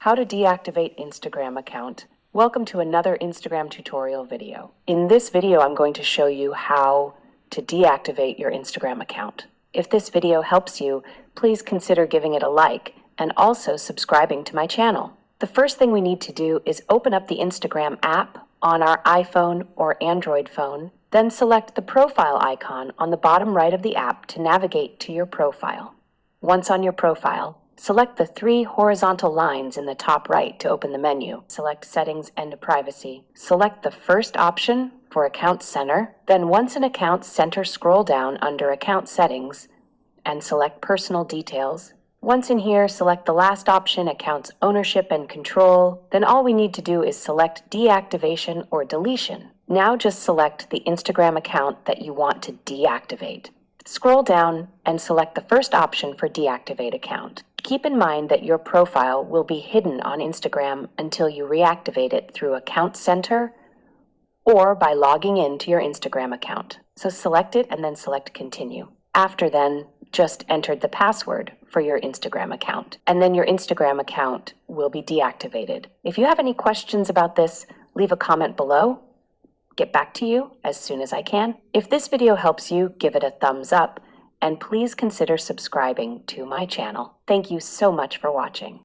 How to deactivate Instagram account. Welcome to another Instagram tutorial video. In this video, I'm going to show you how to deactivate your Instagram account. If this video helps you, please consider giving it a like and also subscribing to my channel. The first thing we need to do is open up the Instagram app on our iPhone or Android phone, then select the profile icon on the bottom right of the app to navigate to your profile. Once on your profile, select the three horizontal lines in the top right to open the menu. Select Settings and Privacy. Select the first option for Account Center. Then once in Account Center, scroll down under Account Settings and select Personal Details. Once in here, select the last option, Accounts Ownership and Control. Then all we need to do is select Deactivation or Deletion. Now just select the Instagram account that you want to deactivate. Scroll down and select the first option for Deactivate Account. Keep in mind that your profile will be hidden on Instagram until you reactivate it through Account Center or by logging in to your Instagram account. So select it and then select Continue. After then, just enter the password for your Instagram account, and then your Instagram account will be deactivated. If you have any questions about this, leave a comment below. Get back to you as soon as I can. If this video helps you, give it a thumbs up, and please consider subscribing to my channel. Thank you so much for watching.